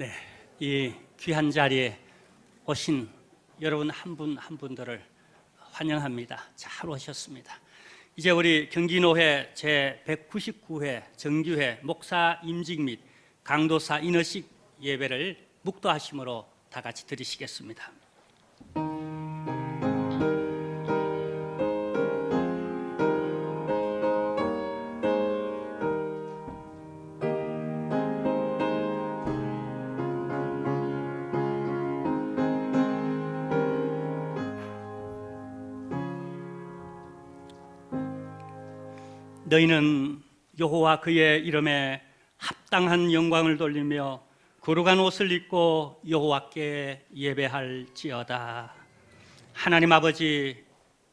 네, 이 귀한 자리에 오신 여러분 한 분 한 분들을 환영합니다. 잘 오셨습니다. 이제 우리 경기노회 제199회 정규회 목사 임직 및 강도사 인허식 예배를 묵도하심으로 다 같이 드리시겠습니다. 너희는 여호와 그의 이름에 합당한 영광을 돌리며 거룩한 옷을 입고 여호와께 예배할지어다. 하나님 아버지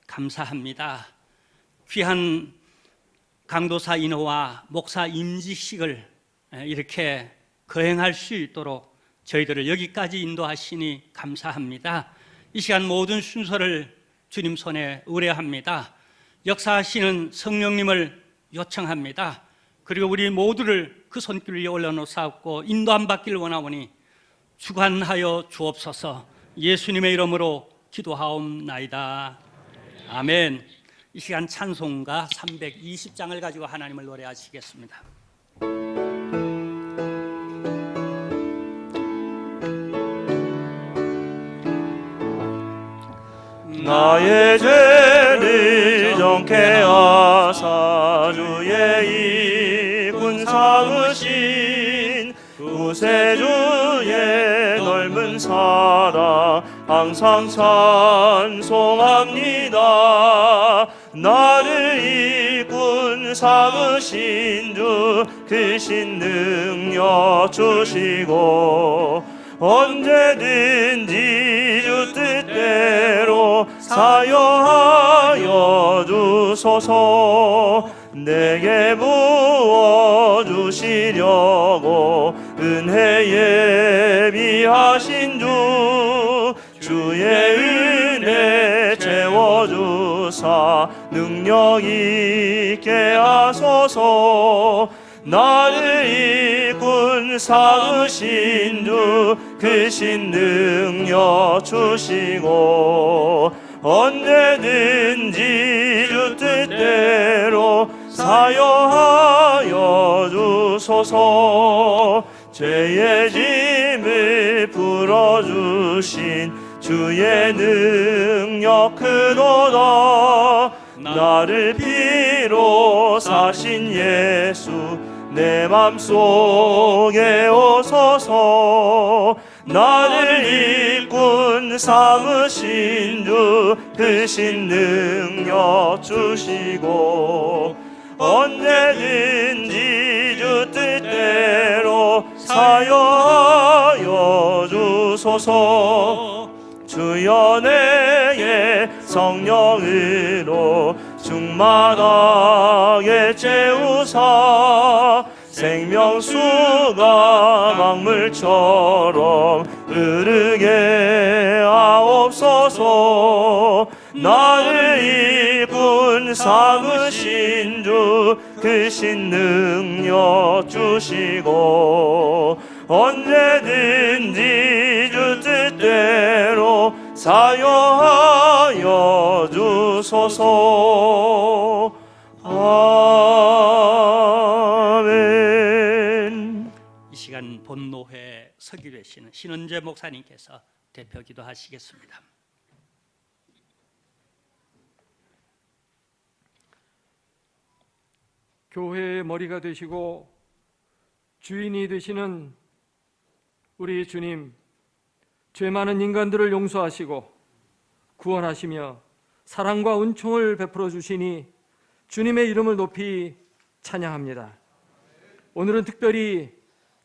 감사합니다. 귀한 강도사 인허와 목사 임직식을 이렇게 거행할 수 있도록 저희들을 여기까지 인도하시니 감사합니다. 이 시간 모든 순서를 주님 손에 의뢰합니다. 역사하시는 성령님을 요청합니다. 그리고 우리 모두를 그 손길 위에 올려놓사옵고 인도함 받기를 원하오니 주관하여 주옵소서. 예수님의 이름으로 기도하옵나이다. 아멘. 이 시간 찬송가 320장을 가지고 하나님을 노래하시겠습니다. 나의 죄를 정케 하사 주의 이군 삼으신 구세주의 넓은 사랑 항상 찬송합니다. 나를 이군 삼으신 주 크신 능력 주시고 언제든지 주 뜻대로 사용하여 주소서. 내게 부어주시려고 은혜 예비하신 주 주의 은혜 채워주사 능력 있게 하소서. 나를 이군 삼으신 주 크신 능력 주시고 언제든지 주 뜻대로 사용하여 주소서. 죄의 짐을 풀어주신 주의 능력 크도다. 나를 피로 사신 예수 내 맘속에 오소서. 나를 일꾼 삼으신 주 크신 능력 주시고 언제든지 주 뜻대로 사용하여 주소서. 주여 내게 성령으로 충만하게 채우사 생명수가 강물처럼 흐르게 하옵소서. 나를 이군 삼으신 주 크신 능력 주시고 언제든지 주 뜻대로 사용하여 주소서. 아멘. 이 시간 본노회 서기 되시는 신원재 목사님께서 대표 기도하시겠습니다. 교회의 머리가 되시고 주인이 되시는 우리 주님, 죄 많은 인간들을 용서하시고 구원하시며 사랑과 은총을 베풀어 주시니 주님의 이름을 높이 찬양합니다. 오늘은 특별히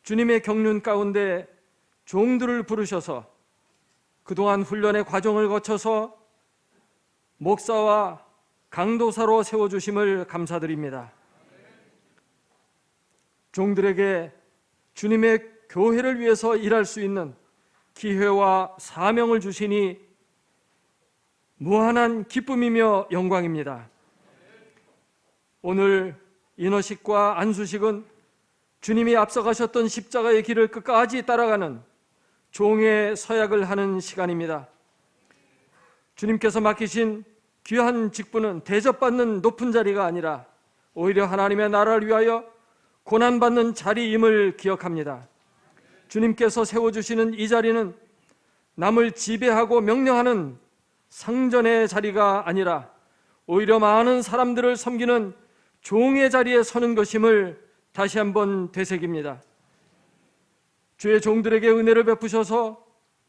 주님의 경륜 가운데 종들을 부르셔서 그동안 훈련의 과정을 거쳐서 목사와 강도사로 세워주심을 감사드립니다. 종들에게 주님의 교회를 위해서 일할 수 있는 기회와 사명을 주시니 무한한 기쁨이며 영광입니다. 오늘 인허식과 안수식은 주님이 앞서가셨던 십자가의 길을 끝까지 따라가는 종의 서약을 하는 시간입니다. 주님께서 맡기신 귀한 직분은 대접받는 높은 자리가 아니라 오히려 하나님의 나라를 위하여 고난받는 자리임을 기억합니다. 주님께서 세워주시는 이 자리는 남을 지배하고 명령하는 상전의 자리가 아니라 오히려 많은 사람들을 섬기는 종의 자리에 서는 것임을 다시 한번 되새깁니다. 주의 종들에게 은혜를 베푸셔서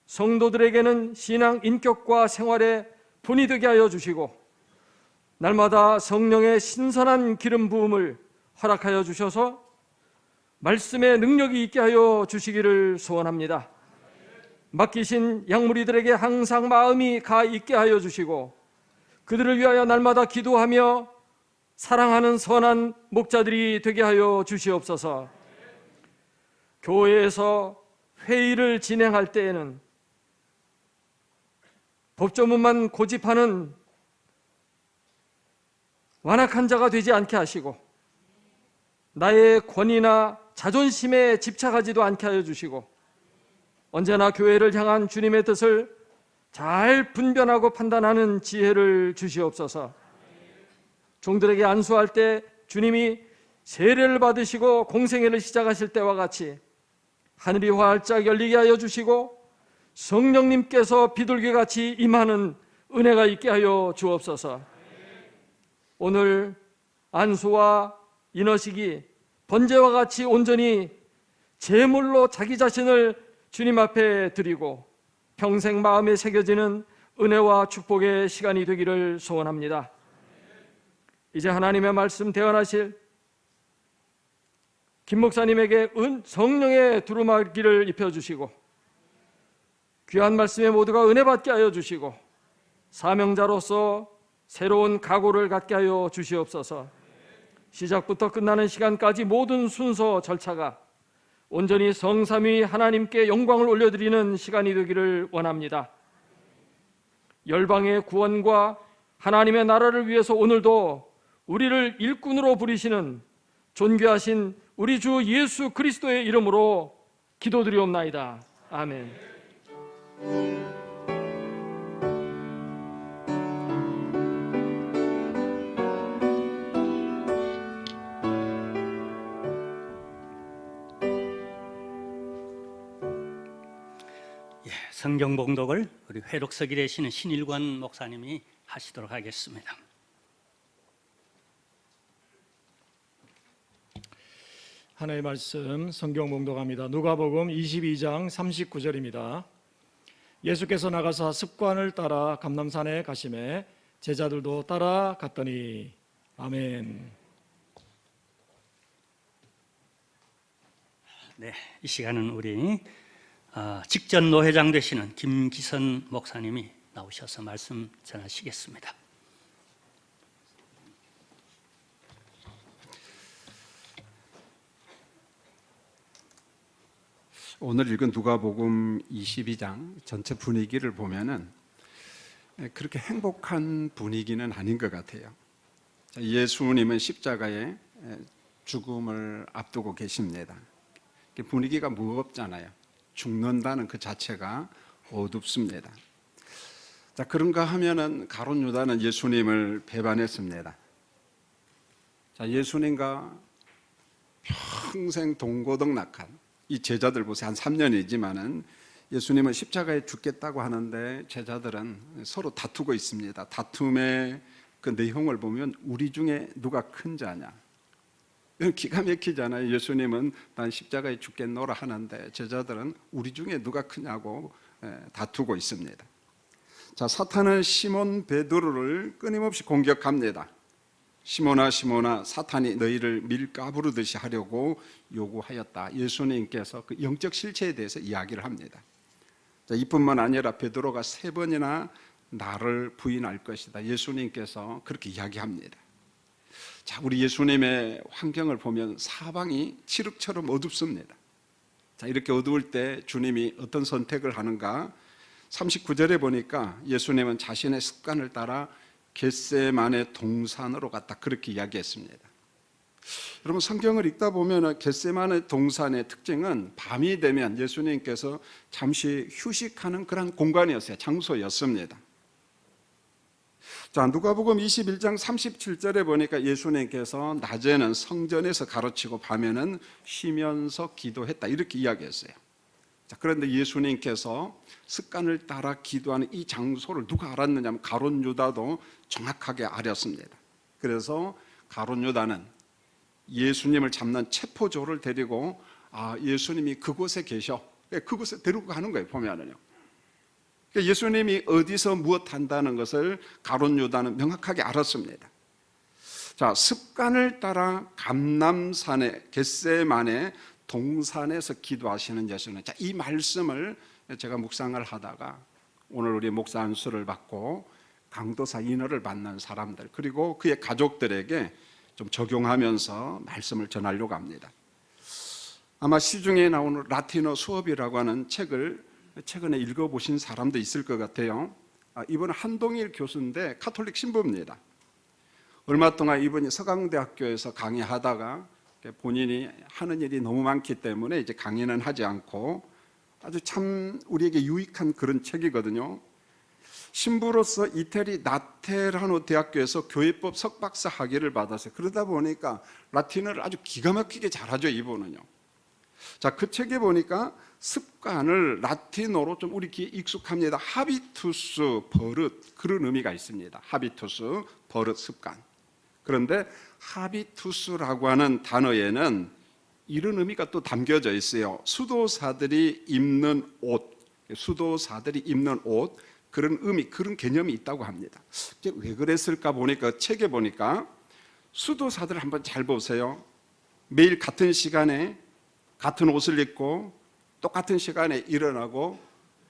성도들에게는 신앙 인격과 생활에 본이 되게 하여 주시고 날마다 성령의 신선한 기름 부음을 허락하여 주셔서 말씀의 능력이 있게 하여 주시기를 소원합니다. 맡기신 양무리들에게 항상 마음이 가 있게 하여 주시고 그들을 위하여 날마다 기도하며 사랑하는 선한 목자들이 되게 하여 주시옵소서. 교회에서 회의를 진행할 때에는 법조문만 고집하는 완악한 자가 되지 않게 하시고 나의 권위나 자존심에 집착하지도 않게 하여 주시고 언제나 교회를 향한 주님의 뜻을 잘 분별하고 판단하는 지혜를 주시옵소서. 종들에게 안수할 때 주님이 세례를 받으시고 공생애를 시작하실 때와 같이 하늘이 활짝 열리게 하여 주시고 성령님께서 비둘기같이 임하는 은혜가 있게 하여 주옵소서. 오늘 안수와 인허식이 번제와 같이 온전히 제물로 자기 자신을 주님 앞에 드리고 평생 마음에 새겨지는 은혜와 축복의 시간이 되기를 소원합니다. 이제 하나님의 말씀 대언하실 김 목사님에게 성령의 두루마기를 입혀주시고 귀한 말씀에 모두가 은혜 받게 하여 주시고 사명자로서 새로운 각오를 갖게 하여 주시옵소서. 시작부터 끝나는 시간까지 모든 순서 절차가 온전히 성삼위 하나님께 영광을 올려드리는 시간이 되기를 원합니다. 열방의 구원과 하나님의 나라를 위해서 오늘도 우리를 일꾼으로 부리시는 존귀하신 우리 주 예수 그리스도의 이름으로 기도드리옵나이다. 아멘. 성경 봉독을 우리 회록석이 되시는 신일권 목사님이 하시도록 하겠습니다. 하나님의 말씀 성경 봉독합니다. 누가복음 22장 39절입니다. 예수께서 나가사 습관을 따라 감람산에 가시매 제자들도 따라갔더니. 아멘. 네, 이 시간은 우리 직전 노회장 되시는 김기선 목사님이 나오셔서 말씀 전하시겠습니다. 오늘 읽은 누가복음 22장 전체 분위기를 보면은 그렇게 행복한 분위기는 아닌 것 같아요. 예수님은 십자가에 죽음을 앞두고 계십니다. 분위기가 무겁잖아요. 죽는다는 그 자체가 어둡습니다. 자, 그런가 하면은 가룟 유다는 예수님을 배반했습니다. 자, 예수님과 평생 동고동락한 이 제자들 보세요. 한 3년이지만은 예수님은 십자가에 죽겠다고 하는데 제자들은 서로 다투고 있습니다. 다툼의 그 내용을 보면 우리 중에 누가 큰 자냐. 이건 기가 막히잖아요. 예수님은 난 십자가에 죽겠노라 하는데 제자들은 우리 중에 누가 크냐고 다투고 있습니다. 자, 사탄은 시몬 베드로를 끊임없이 공격합니다. 시몬아 시몬아 사탄이 너희를 밀가부르듯이 하려고 요구하였다. 예수님께서 그 영적 실체에 대해서 이야기를 합니다. 자, 이뿐만 아니라 베드로가 3번이나 나를 부인할 것이다. 예수님께서 그렇게 이야기합니다. 자, 우리 예수님의 환경을 보면 사방이 칠흑처럼 어둡습니다. 자, 이렇게 어두울 때 주님이 어떤 선택을 하는가? 39절에 보니까 예수님은 자신의 습관을 따라 겟세마네 동산으로 갔다 그렇게 이야기했습니다. 여러분 성경을 읽다 보면 겟세마네 동산의 특징은 밤이 되면 예수님께서 잠시 휴식하는 그런 공간이었어요. 장소였습니다. 자, 누가복음 21장 37절에 보니까 예수님께서 낮에는 성전에서 가르치고 밤에는 쉬면서 기도했다 이렇게 이야기했어요. 자, 그런데 예수님께서 습관을 따라 기도하는 이 장소를 누가 알았느냐면 가룟 유다도 정확하게 알았습니다. 그래서 가룟 유다는 예수님을 잡는 체포조를 데리고 예수님이 그곳에 계셔. 그곳에 데리고 가는 거예요. 보면은요. 예수님이 어디서 무엇 한다는 것을 가룟 유다는 명확하게 알았습니다. 자, 습관을 따라 감람산의 겟세마네 동산에서 기도하시는 예수님. 자, 이 말씀을 제가 묵상을 하다가 오늘 우리 목사 안수를 받고 강도사 인허를 받는 사람들 그리고 그의 가족들에게 좀 적용하면서 말씀을 전하려고 합니다. 아마 시중에 나오는 라틴어 수업이라고 하는 책을 최근에 읽어보신 사람도 있을 것 같아요. 이분은 한동일 교수인데 가톨릭 신부입니다. 얼마 동안 이분이 서강대학교에서 강의하다가 본인이 하는 일이 너무 많기 때문에 이제 강의는 하지 않고 아주 참 우리에게 유익한 그런 책이거든요. 신부로서 이태리 나테라노 대학교에서 교회법 석박사 학위를 받았어요. 그러다 보니까 라틴어를 아주 기가 막히게 잘하죠, 이분은요. 자, 그 책에 보니까 습관을 라틴어로 좀 우리 귀에 익숙합니다. 하비투스, 버릇, 그런 의미가 있습니다. 하비투스, 버릇, 습관. 그런데 하비투스라고 하는 단어에는 이런 의미가 또 담겨져 있어요. 수도사들이 입는 옷, 그런 의미, 그런 개념이 있다고 합니다. 왜 그랬을까 보니까 책에 보니까 수도사들 한번 잘 보세요. 매일 같은 시간에 같은 옷을 입고 똑같은 시간에 일어나고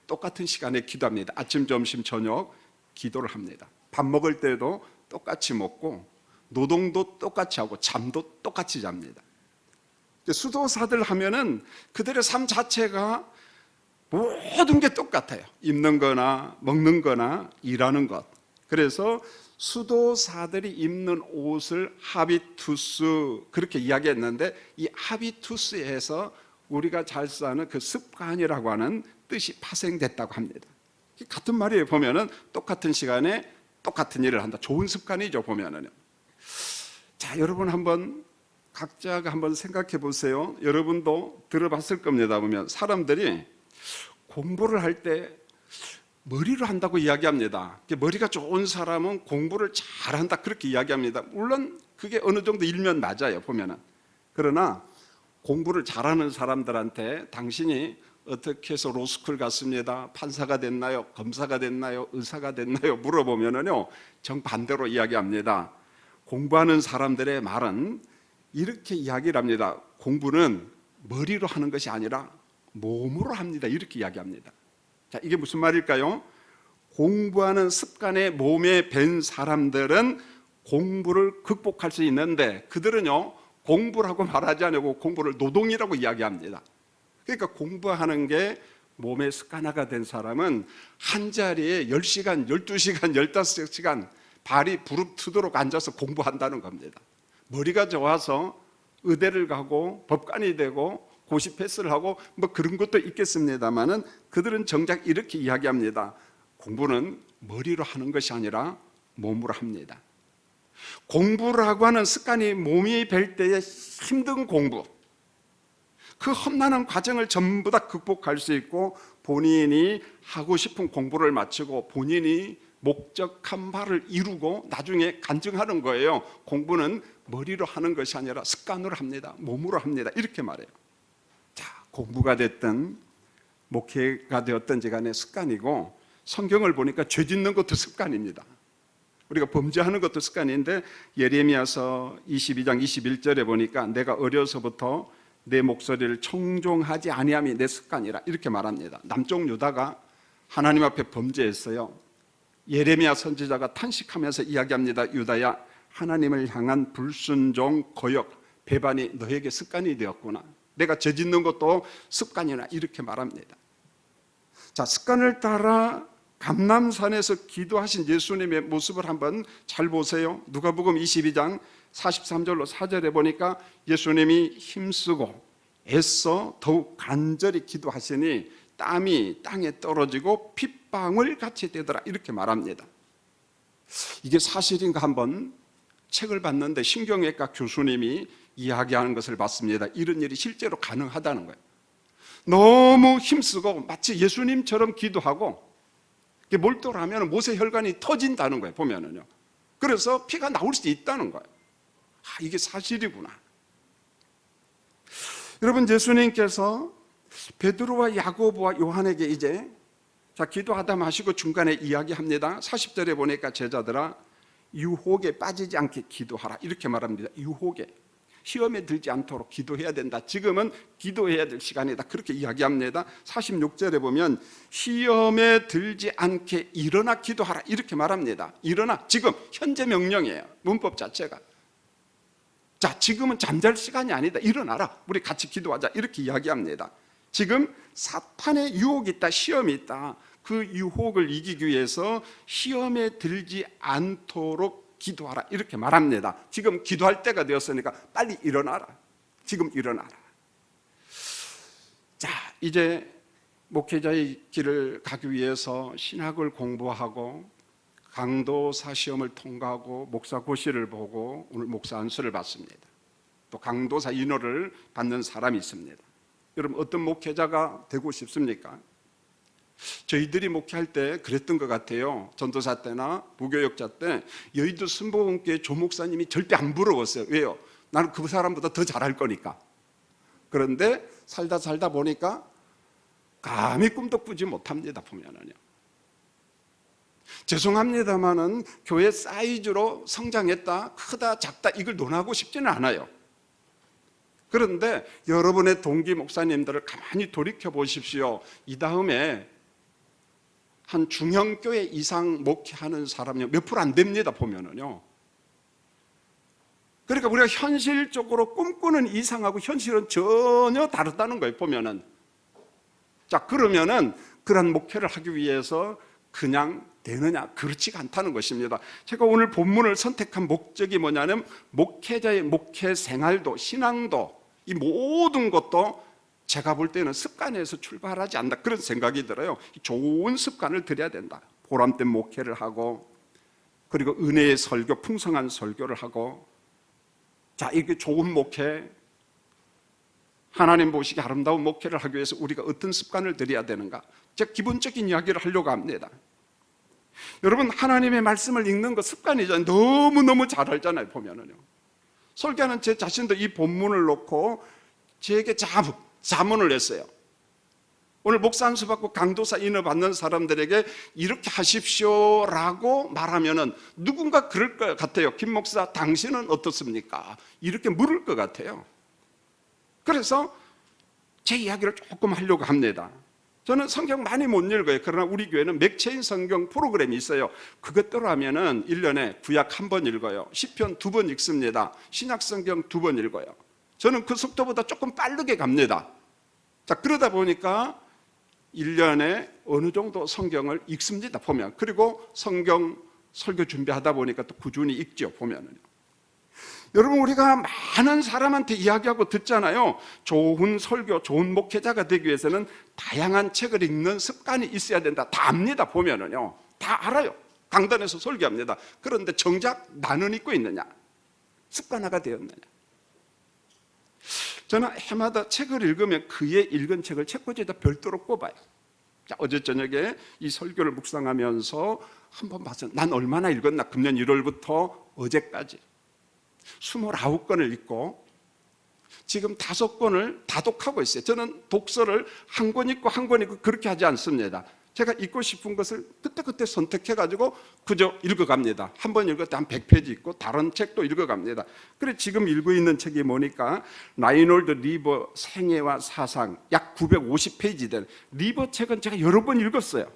똑같은 시간에 기도합니다. 아침, 점심, 저녁 기도를 합니다. 밥 먹을 때도 똑같이 먹고 노동도 똑같이 하고 잠도 똑같이 잡니다. 수도사들 하면은 그들의 삶 자체가 모든 게 똑같아요. 입는 거나 먹는 거나 일하는 것. 그래서 수도사들이 입는 옷을 하비투스 그렇게 이야기했는데 이 하비투스에서 우리가 잘 쓰는 그 습관이라고 하는 뜻이 파생됐다고 합니다. 같은 말이에요. 보면은 똑같은 시간에 똑같은 일을 한다. 좋은 습관이죠, 보면은요. 자, 여러분 한번 각자가 한번 생각해 보세요. 여러분도 들어봤을 겁니다. 보면 사람들이 공부를 할 때 머리로 한다고 이야기합니다. 머리가 좋은 사람은 공부를 잘한다 그렇게 이야기합니다. 물론 그게 어느 정도 일면 맞아요, 보면은. 그러나 공부를 잘하는 사람들한테 당신이 어떻게 해서 로스쿨 갔습니다, 판사가 됐나요, 검사가 됐나요, 의사가 됐나요 물어보면은요 정반대로 이야기합니다. 공부하는 사람들의 말은 이렇게 이야기를 합니다. 공부는 머리로 하는 것이 아니라 몸으로 합니다. 이렇게 이야기합니다. 자, 이게 무슨 말일까요? 공부하는 습관에 몸에 밴 사람들은 공부를 극복할 수 있는데 그들은요 공부라고 말하지 않고 공부를 노동이라고 이야기합니다. 그러니까 공부하는 게 몸의 습관화가 된 사람은 한 자리에 10시간, 12시간, 15시간 발이 부릅뜨도록 앉아서 공부한다는 겁니다. 머리가 좋아서 의대를 가고 법관이 되고 고시 패스를 하고 뭐 그런 것도 있겠습니다만은 그들은 정작 이렇게 이야기합니다. 공부는 머리로 하는 것이 아니라 몸으로 합니다. 공부라고 하는 습관이 몸이 뵐 때의 힘든 공부, 그 험난한 과정을 전부 다 극복할 수 있고 본인이 하고 싶은 공부를 마치고 본인이 목적한 바를 이루고 나중에 간증하는 거예요. 공부는 머리로 하는 것이 아니라 습관으로 합니다. 몸으로 합니다. 이렇게 말해요. 자, 공부가 됐든 목회가 되었든지 간에 습관이고 성경을 보니까 죄 짓는 것도 습관입니다. 우리가 범죄하는 것도 습관인데 예레미야서 22장 21절에 보니까 내가 어려서부터 내 목소리를 청종하지 아니함이 내 습관이라 이렇게 말합니다. 남쪽 유다가 하나님 앞에 범죄했어요. 예레미야 선지자가 탄식하면서 이야기합니다. 유다야, 하나님을 향한 불순종, 거역, 배반이 너에게 습관이 되었구나. 내가 죄 짓는 것도 습관이나 이렇게 말합니다. 자, 습관을 따라 감람산에서 기도하신 예수님의 모습을 한번 잘 보세요. 누가복음 22장 43절로 4절에 보니까 예수님이 힘쓰고 애써 더욱 간절히 기도하시니 땀이 땅에 떨어지고 핏방울 같이 되더라 이렇게 말합니다. 이게 사실인가 한번 책을 봤는데 신경외과 교수님이 이야기하는 것을 봤습니다. 이런 일이 실제로 가능하다는 거예요. 너무 힘쓰고 마치 예수님처럼 기도하고 몰두하면 모세혈관이 터진다는 거예요. 보면은요. 그래서 피가 나올 수 있다는 거예요. 이게 사실이구나. 여러분, 예수님께서 베드로와 야고보와 요한에게 이제 기도하다 마시고 중간에 이야기합니다. 40절에 보니까 제자들아 유혹에 빠지지 않게 기도하라 이렇게 말합니다. 유혹에, 시험에 들지 않도록 기도해야 된다. 지금은 기도해야 될 시간이다. 그렇게 이야기합니다. 46절에 보면 시험에 들지 않게 일어나 기도하라 이렇게 말합니다. 일어나, 지금 현재 명령이에요. 문법 자체가. 자, 지금은 잠잘 시간이 아니다. 일어나라. 우리 같이 기도하자. 이렇게 이야기합니다. 지금 사탄의 유혹이 있다. 시험이 있다. 그 유혹을 이기기 위해서 시험에 들지 않도록 기도하라. 이렇게 말합니다. 지금 기도할 때가 되었으니까 빨리 일어나라. 지금 일어나라. 자, 이제 목회자의 길을 가기 위해서 신학을 공부하고 강도사 시험을 통과하고 목사 고시를 보고 오늘 목사 안수를 받습니다. 또 강도사 인호를 받는 사람이 있습니다. 여러분, 어떤 목회자가 되고 싶습니까? 저희들이 목회할 때 그랬던 것 같아요. 전도사 때나 부교역자 때 여의도 순복음교회 조목사님이 절대 안 부러웠어요. 왜요? 나는 그 사람보다 더 잘할 거니까. 그런데 살다 보니까 감히 꿈도 꾸지 못합니다. 보면은요. 죄송합니다만은 교회 사이즈로 성장했다, 크다, 작다 이걸 논하고 싶지는 않아요. 그런데 여러분의 동기 목사님들을 가만히 돌이켜 보십시오. 이 다음에 한 중형교회 이상 목회하는 사람이 몇 프로 안 됩니다. 보면은요. 그러니까 우리가 현실적으로 꿈꾸는 이상하고 현실은 전혀 다르다는 거예요. 보면은. 자, 그러면은 그런 목회를 하기 위해서 그냥 되느냐? 그렇지가 않다는 것입니다. 제가 오늘 본문을 선택한 목적이 뭐냐면 목회자의 목회 생활도 신앙도 이 모든 것도 제가 볼 때는 습관에서 출발하지 않는다 그런 생각이 들어요. 좋은 습관을 들여야 된다. 보람된 목회를 하고 그리고 은혜의 설교, 풍성한 설교를 하고 자, 이게 좋은 목회, 하나님 보시기 아름다운 목회를 하기 위해서 우리가 어떤 습관을 들여야 되는가? 제가 기본적인 이야기를 하려고 합니다. 여러분, 하나님의 말씀을 읽는 거 습관이잖아요. 너무너무 잘 알잖아요. 보면은요. 설교하는 제 자신도 이 본문을 놓고 제게 자문을 했어요. 오늘 목사 안수 받고 강도사 인허 받는 사람들에게 이렇게 하십시오라고 말하면은 누군가 그럴 것 같아요. 김 목사, 당신은 어떻습니까? 이렇게 물을 것 같아요. 그래서 제 이야기를 조금 하려고 합니다. 저는 성경 많이 못 읽어요. 그러나 우리 교회는 맥체인 성경 프로그램이 있어요. 그것대로 하면은 1년에 구약 1번 읽어요. 시편 2번 읽습니다. 신약 성경 2번 읽어요. 저는 그 속도보다 조금 빠르게 갑니다. 자, 그러다 보니까 1년에 어느 정도 성경을 읽습니다. 보면. 그리고 성경 설교 준비하다 보니까 또 꾸준히 읽죠. 보면은요. 여러분, 우리가 많은 사람한테 이야기하고 듣잖아요. 좋은 설교, 좋은 목회자가 되기 위해서는 다양한 책을 읽는 습관이 있어야 된다. 다 압니다. 보면은요. 다 알아요. 강단에서 설교합니다. 그런데 정작 나는 읽고 있느냐? 습관화가 되었느냐? 저는 해마다 책을 읽으면 그의 읽은 책을 책꽂이에다 별도로 꼽아요. 자, 어제 저녁에 이 설교를 묵상하면서 한번 봤어요. 난 얼마나 읽었나? 금년 1월부터 어제까지 29권을 읽고 지금 5권을 다독하고 있어요. 저는 독서를 한 권 읽고 한 권 읽고 그렇게 하지 않습니다. 제가 읽고 싶은 것을 그때 선택해가지고 그저 읽어갑니다. 한 번 읽을 때 한 100페이지 읽고 다른 책도 읽어갑니다. 그래 지금 읽고 있는 책이 뭐니까 라이놀드 리버 생애와 사상 약 950페이지 된 리버 책은 제가 여러 번 읽었어요.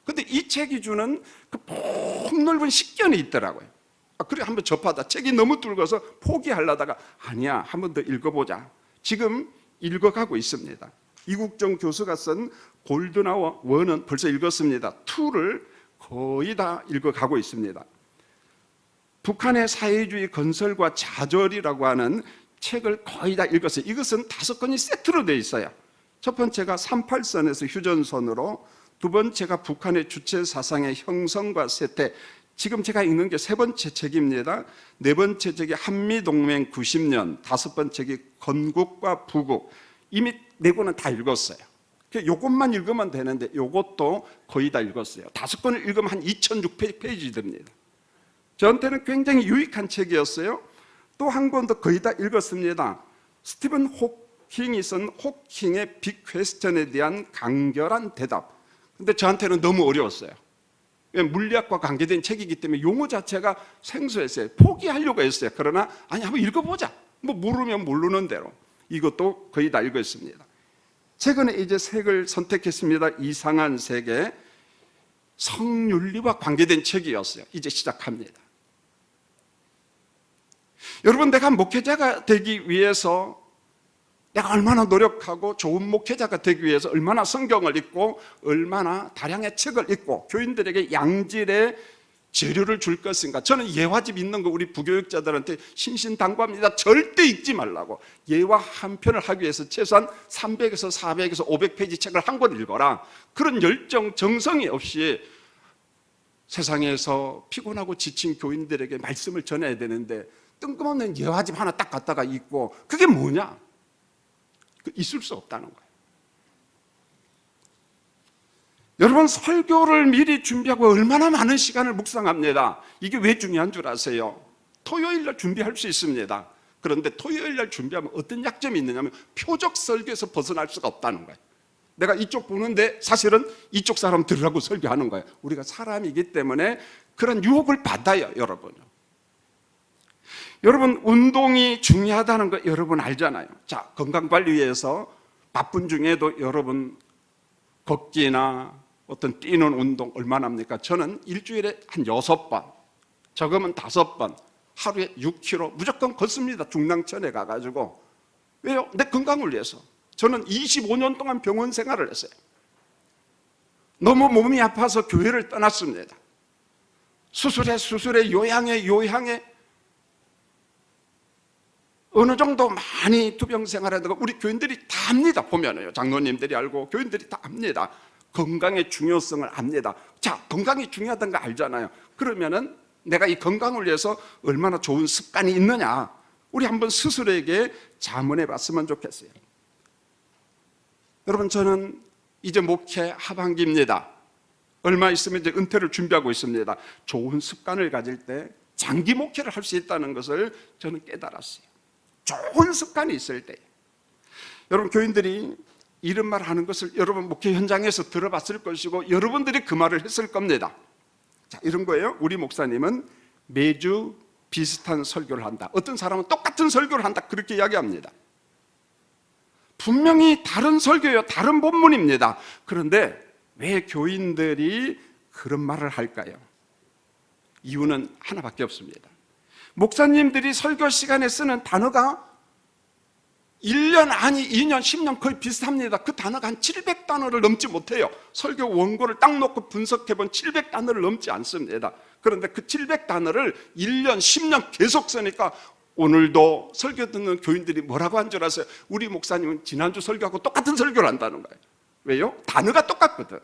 근데 이 책이 주는 그 폭넓은 식견이 있더라고요. 그래 한번 접하다 책이 너무 굵어서 포기하려다가 아니야, 한 번 더 읽어보자. 지금 읽어가고 있습니다. 이국정 교수가 쓴 골든아워 1은 벌써 읽었습니다. 2를 거의 다 읽어가고 있습니다. 북한의 사회주의 건설과 좌절이라고 하는 책을 거의 다 읽었어요. 이것은 5권이 세트로 되어 있어요. 첫 번째가 38선에서 휴전선으로, 두 번째가 북한의 주체 사상의 형성과 쇠퇴, 지금 제가 읽는 게 3번째 책입니다. 4번째 책이 한미동맹 90년, 5번째 책이 건국과 부국. 이미 4권은 다 읽었어요. 요것만 읽으면 되는데 요것도 거의 다 읽었어요. 5권을 읽으면 한 2600페이지 됩니다. 저한테는 굉장히 유익한 책이었어요. 또 한 권도 거의 다 읽었습니다. 스티븐 호킹이 쓴 호킹의 빅 퀘스천에 대한 간결한 대답. 근데 저한테는 너무 어려웠어요. 물리학과 관계된 책이기 때문에 용어 자체가 생소했어요. 포기하려고 했어요. 그러나 아니, 한번 읽어보자. 뭐 모르면 모르는 대로. 이것도 거의 다 읽었습니다. 최근에 이제 책을 선택했습니다. 이상한 세계, 성윤리와 관계된 책이었어요. 이제 시작합니다. 여러분, 내가 목회자가 되기 위해서 내가 얼마나 노력하고 좋은 목회자가 되기 위해서 얼마나 성경을 읽고 얼마나 다량의 책을 읽고 교인들에게 양질의 재료를 줄 것인가. 저는 예화집 읽는 거 우리 부교육자들한테 신신당부합니다. 절대 읽지 말라고. 예화 한 편을 하기 위해서 최소한 300에서 400에서 500페이지 책을 한 권 읽어라. 그런 열정, 정성이 없이 세상에서 피곤하고 지친 교인들에게 말씀을 전해야 되는데 뜬금없는 예화집 하나 딱 갖다가 읽고, 그게 뭐냐? 있을 수 없다는 거예요. 여러분, 설교를 미리 준비하고 얼마나 많은 시간을 묵상합니다. 이게 왜 중요한 줄 아세요? 토요일날 준비할 수 있습니다. 그런데 토요일날 준비하면 어떤 약점이 있느냐면 표적 설교에서 벗어날 수가 없다는 거예요. 내가 이쪽 보는데 사실은 이쪽 사람 들으라고 설교하는 거예요. 우리가 사람이기 때문에 그런 유혹을 받아요, 여러분. 여러분, 운동이 중요하다는 거 여러분 알잖아요. 자, 건강관리 위해서 바쁜 중에도 여러분 걷기나 어떤 뛰는 운동 얼마나 합니까? 저는 일주일에 한 6번, 적으면 5번, 하루에 6km 무조건 걷습니다. 중랑천에 가가지고. 왜요? 내 건강을 위해서. 저는 25년 동안 병원 생활을 했어요. 너무 몸이 아파서 교회를 떠났습니다. 수술에 요양에 어느 정도 많이 투병 생활하다가 우리 교인들이 다 압니다. 보면은요, 장로님들이 알고 교인들이 다 압니다. 건강의 중요성을 압니다. 자, 건강이 중요하다는 거 알잖아요. 그러면은 내가 이 건강을 위해서 얼마나 좋은 습관이 있느냐, 우리 한번 스스로에게 자문해 봤으면 좋겠어요. 여러분, 저는 이제 목회 하반기입니다. 얼마 있으면 이제 은퇴를 준비하고 있습니다. 좋은 습관을 가질 때 장기 목회를 할 수 있다는 것을 저는 깨달았어요. 좋은 습관이 있을 때. 여러분, 교인들이 이런 말 하는 것을 여러분 목회 현장에서 들어봤을 것이고 여러분들이 그 말을 했을 겁니다. 자, 이런 거예요. 우리 목사님은 매주 비슷한 설교를 한다. 어떤 사람은 똑같은 설교를 한다. 그렇게 이야기합니다. 분명히 다른 설교예요. 다른 본문입니다. 그런데 왜 교인들이 그런 말을 할까요? 이유는 하나밖에 없습니다. 목사님들이 설교 시간에 쓰는 단어가 1년 아니 2년 10년 거의 비슷합니다. 그 단어가 한 700단어를 넘지 못해요. 설교 원고를 딱 놓고 분석해본 700단어를 넘지 않습니다. 그런데 그 700단어를 1년 10년 계속 쓰니까 오늘도 설교 듣는 교인들이 뭐라고 한 줄 아세요? 우리 목사님은 지난주 설교하고 똑같은 설교를 한다는 거예요. 왜요? 단어가 똑같거든.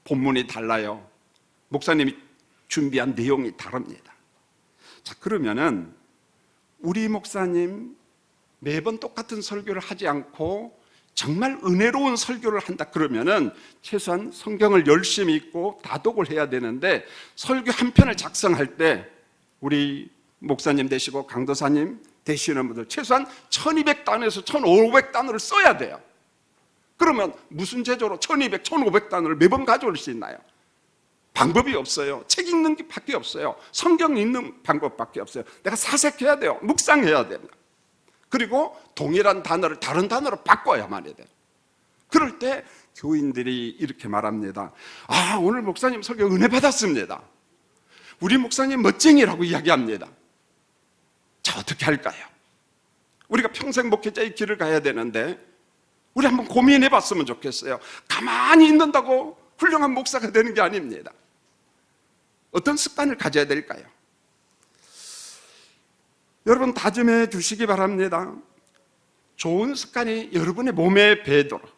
본문이 달라요. 목사님이 준비한 내용이 다릅니다. 자, 그러면은 우리 목사님 매번 똑같은 설교를 하지 않고 정말 은혜로운 설교를 한다 그러면은 최소한 성경을 열심히 읽고 다독을 해야 되는데, 설교 한 편을 작성할 때 우리 목사님 되시고 강도사님 되시는 분들 최소한 1200단에서 1500단어를 써야 돼요. 그러면 무슨 제조로 1200, 1500단어를 매번 가져올 수 있나요? 방법이 없어요. 책 읽는 게 밖에 없어요. 성경 읽는 방법밖에 없어요. 내가 사색해야 돼요. 묵상해야 됩니다. 그리고 동일한 단어를 다른 단어로 바꿔야만 해야 돼요. 그럴 때 교인들이 이렇게 말합니다. 아, 오늘 목사님 설교 은혜 받았습니다. 우리 목사님 멋쟁이라고 이야기합니다. 자, 어떻게 할까요? 우리가 평생 목회자의 길을 가야 되는데 우리 한번 고민해 봤으면 좋겠어요. 가만히 있는다고 훌륭한 목사가 되는 게 아닙니다. 어떤 습관을 가져야 될까요? 여러분 다짐해 주시기 바랍니다. 좋은 습관이 여러분의 몸에 배도록,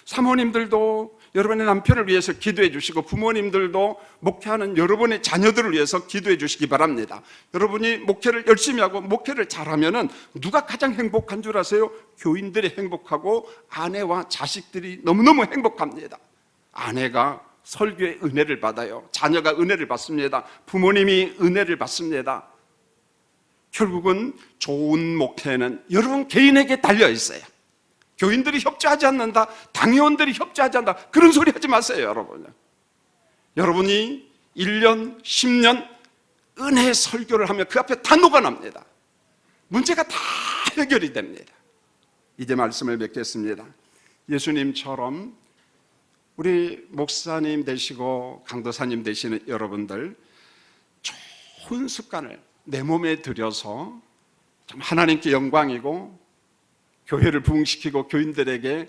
사모님들도 여러분의 남편을 위해서 기도해 주시고 부모님들도 목회하는 여러분의 자녀들을 위해서 기도해 주시기 바랍니다. 여러분이 목회를 열심히 하고 목회를 잘하면은 누가 가장 행복한 줄 아세요? 교인들이 행복하고 아내와 자식들이 너무너무 행복합니다. 아내가 설교의 은혜를 받아요. 자녀가 은혜를 받습니다. 부모님이 은혜를 받습니다. 결국은 좋은 목회는 여러분 개인에게 달려 있어요. 교인들이 협조하지 않는다, 당회원들이 협조하지 않는다, 그런 소리 하지 마세요. 여러분이 1년, 10년 은혜 설교를 하면 그 앞에 다 녹아납니다. 문제가 다 해결이 됩니다. 이제 말씀을 맺겠습니다. 예수님처럼 우리 목사님 되시고 강도사님 되시는 여러분들, 좋은 습관을 내 몸에 들여서 참 하나님께 영광이고 교회를 부흥시키고 교인들에게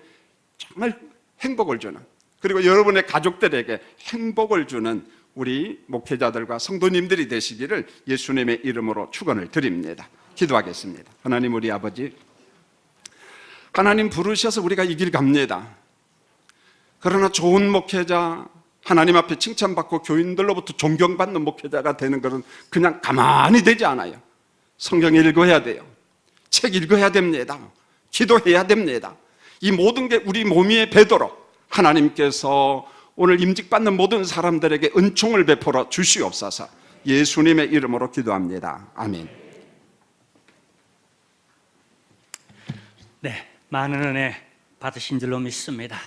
정말 행복을 주는, 그리고 여러분의 가족들에게 행복을 주는 우리 목회자들과 성도님들이 되시기를 예수님의 이름으로 축원을 드립니다. 기도하겠습니다. 하나님, 우리 아버지, 하나님 부르셔서 우리가 이 길 갑니다. 그러나 좋은 목회자, 하나님 앞에 칭찬받고 교인들로부터 존경받는 목회자가 되는 것은 그냥 가만히 되지 않아요. 성경 읽어야 돼요. 책 읽어야 됩니다. 기도해야 됩니다. 이 모든 게 우리 몸에 배도록 하나님께서 오늘 임직받는 모든 사람들에게 은총을 베풀어 주시옵소서. 예수님의 이름으로 기도합니다. 아멘. 네, 많은 은혜 받으신 줄로 믿습니다.